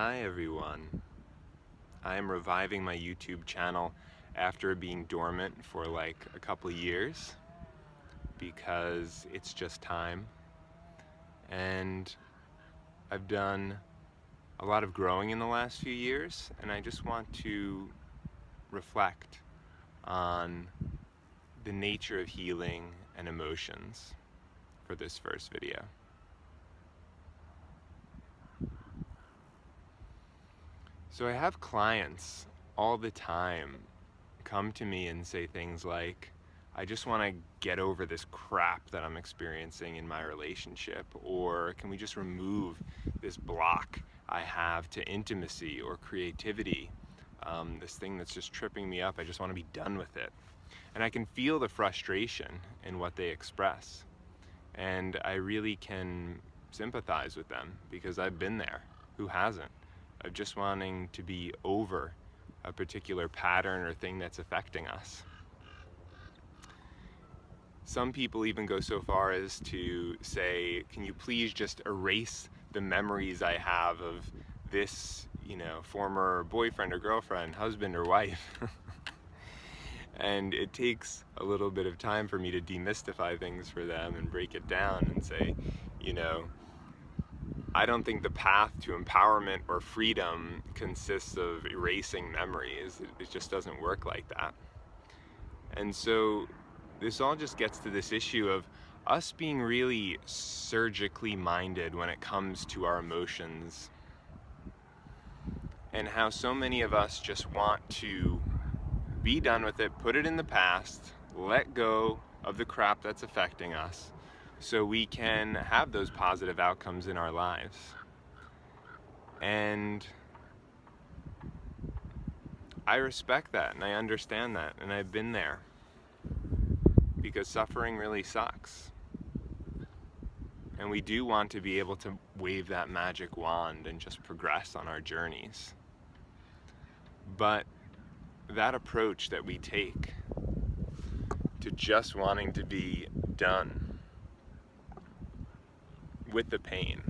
Hi everyone. I am reviving my YouTube channel after being dormant for like a couple years because it's just time, and I've done a lot of growing in the last few years, and I just want to reflect on the nature of healing and emotions for this first video. So I have clients all the time come to me and say things like, I just want to get over this crap that I'm experiencing in my relationship, or can we just remove this block I have to intimacy or creativity, this thing that's just tripping me up. I just want to be done with it. And I can feel the frustration in what they express, and I really can sympathize with them because I've been there. Who hasn't? Of just wanting to be over a particular pattern or thing that's affecting us. Some people even go so far as to say, can you please just erase the memories I have of this, former boyfriend or girlfriend, husband or wife? And it takes a little bit of time for me to demystify things for them and break it down and say, I don't think the path to empowerment or freedom consists of erasing memories. It just doesn't work like that. And so this all just gets to this issue of us being really surgically minded when it comes to our emotions, and how so many of us just want to be done with it, put it in the past, let go of the crap that's affecting us, so we can have those positive outcomes in our lives. And I respect that, and I understand that, and I've been there, because suffering really sucks. And we do want to be able to wave that magic wand and just progress on our journeys. But that approach that we take to just wanting to be done with the pain,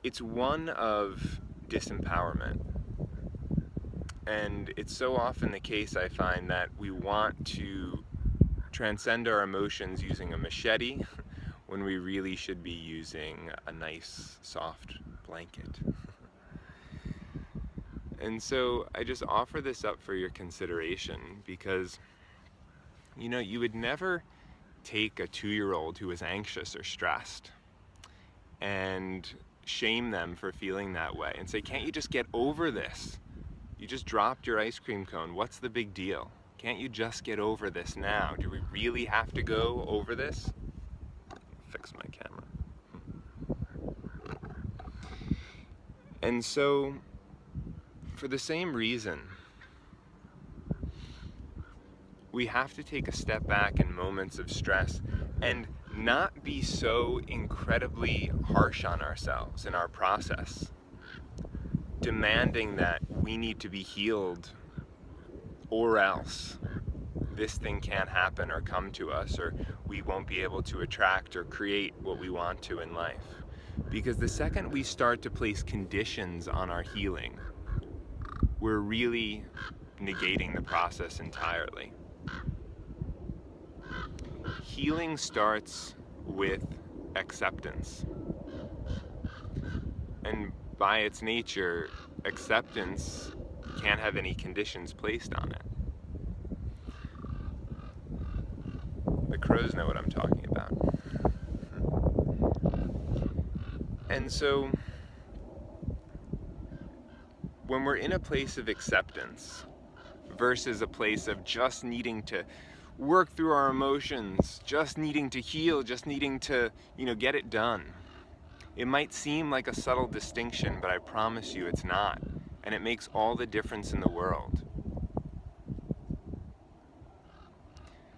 it's one of disempowerment. And it's so often the case, I find, that we want to transcend our emotions using a machete when we really should be using a nice soft blanket. And so I just offer this up for your consideration, because you would never take a 2-year-old who is anxious or stressed and shame them for feeling that way and say, can't you just get over this? You just dropped your ice cream cone. What's the big deal? Can't you just get over this now? Do we really have to go over this? Fix my camera. And so, for the same reason, we have to take a step back in moments of stress and not be so incredibly harsh on ourselves in our process, demanding that we need to be healed or else this thing can't happen or come to us, or we won't be able to attract or create what we want to in life. Because the second we start to place conditions on our healing, we're really negating the process entirely. Healing starts with acceptance. And by its nature, acceptance can't have any conditions placed on it. The crows know what I'm talking about. And so, when we're in a place of acceptance versus a place of just needing to work through our emotions, just needing to heal, just needing to, get it done, it might seem like a subtle distinction, but I promise you it's not. And it makes all the difference in the world.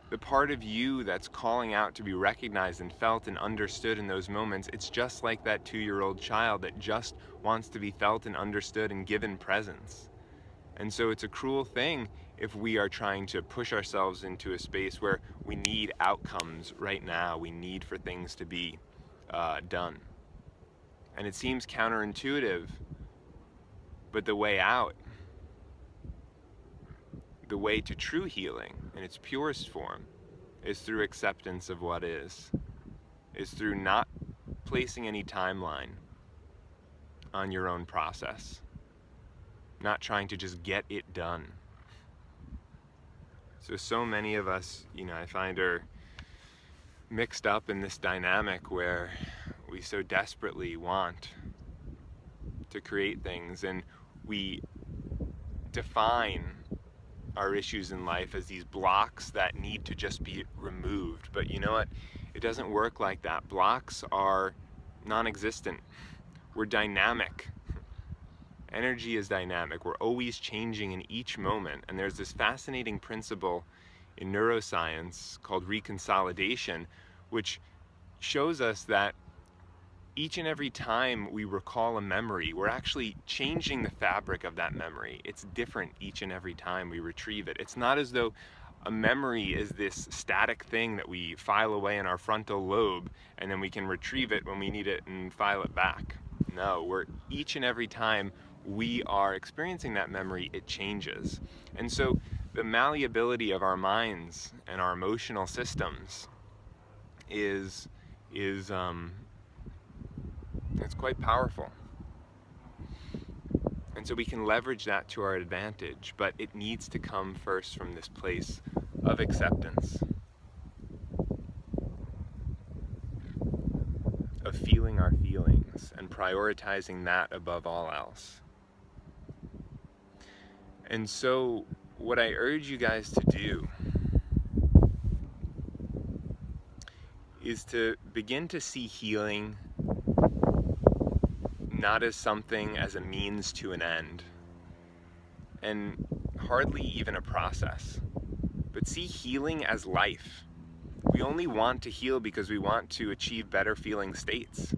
The part of you that's calling out to be recognized and felt and understood in those moments, it's just like that 2-year-old child that just wants to be felt and understood and given presence. And so it's a cruel thing if we are trying to push ourselves into a space where we need outcomes right now. We need for things to be done. And it seems counterintuitive, but the way out, the way to true healing in its purest form, is through acceptance of what is through not placing any timeline on your own process, not trying to just get it done. So many of us, I find, are mixed up in this dynamic where we so desperately want to create things, and we define our issues in life as these blocks that need to just be removed. But you know what? It doesn't work like that. Blocks are non-existent. We're dynamic. Energy is dynamic. We're always changing in each moment. And there's this fascinating principle in neuroscience called reconsolidation, which shows us that each and every time we recall a memory, we're actually changing the fabric of that memory. It's different each and every time we retrieve it. It's not as though a memory is this static thing that we file away in our frontal lobe and then we can retrieve it when we need it and file it back. No, each and every time we are experiencing that memory, it changes. And so the malleability of our minds and our emotional systems is it's quite powerful. And so we can leverage that to our advantage, but it needs to come first from this place of acceptance, of feeling our feelings and prioritizing that above all else. And so what I urge you guys to do is to begin to see healing not as something as a means to an end, and hardly even a process, but see healing as life. We only want to heal because we want to achieve better feeling states.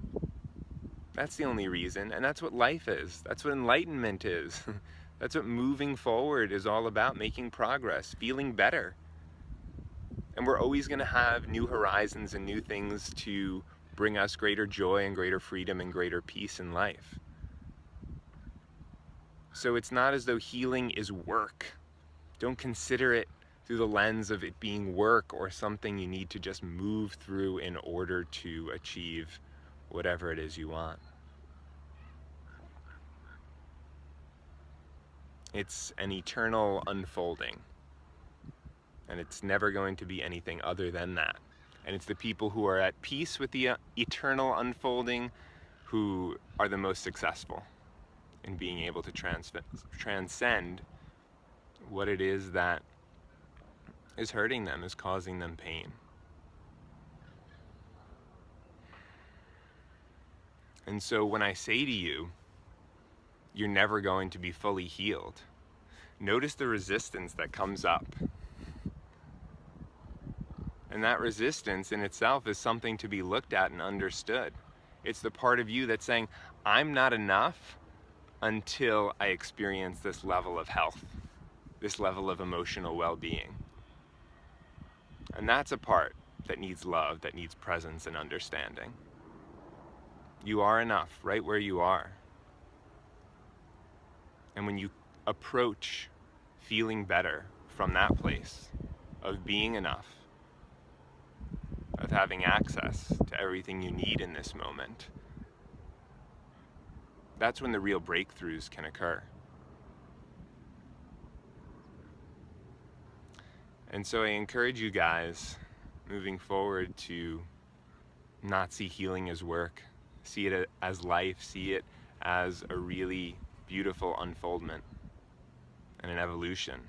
That's the only reason, and that's what life is. That's what enlightenment is. That's what moving forward is all about, making progress, feeling better. And we're always going to have new horizons and new things to bring us greater joy and greater freedom and greater peace in life. So it's not as though healing is work. Don't consider it through the lens of it being work or something you need to just move through in order to achieve whatever it is you want. It's an eternal unfolding, and it's never going to be anything other than that. And it's the people who are at peace with the eternal unfolding who are the most successful in being able to transcend what it is that is hurting them, is causing them pain. And so when I say to you, you're never going to be fully healed, notice the resistance that comes up. And that resistance in itself is something to be looked at and understood. It's the part of you that's saying, I'm not enough until I experience this level of health, this level of emotional well-being. And that's a part that needs love, that needs presence and understanding. You are enough right where you are. And when you approach feeling better from that place of being enough, of having access to everything you need in this moment, that's when the real breakthroughs can occur. And so I encourage you guys moving forward to not see healing as work, see it as life, see it as a really beautiful unfoldment and an evolution,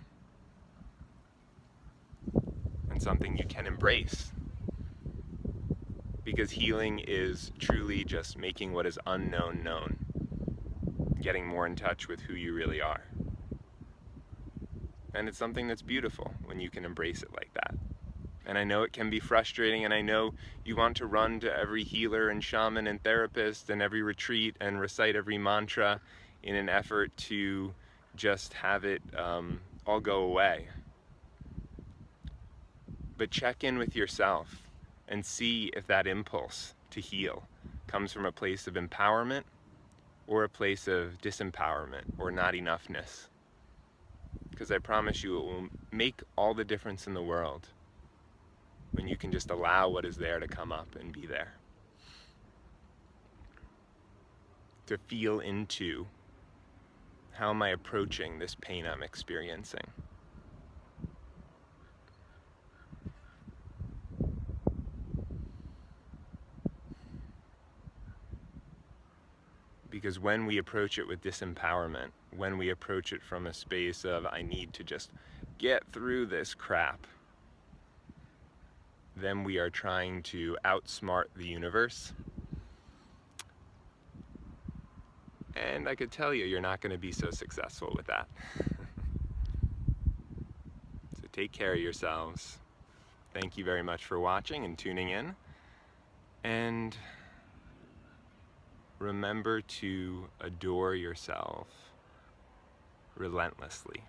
and something you can embrace. Because healing is truly just making what is unknown known, getting more in touch with who you really are. And it's something that's beautiful when you can embrace it like that. And I know it can be frustrating, and I know you want to run to every healer and shaman and therapist and every retreat and recite every mantra in an effort to just have it all go away. But check in with yourself and see if that impulse to heal comes from a place of empowerment or a place of disempowerment or not enoughness. Because I promise you, it will make all the difference in the world when you can just allow what is there to come up and be there. To feel into, how am I approaching this pain I'm experiencing? Because when we approach it with disempowerment, when we approach it from a space of, I need to just get through this crap, then we are trying to outsmart the universe. And I could tell you, you're not going to be so successful with that. So take care of yourselves. Thank you very much for watching and tuning in. And remember to adore yourself relentlessly.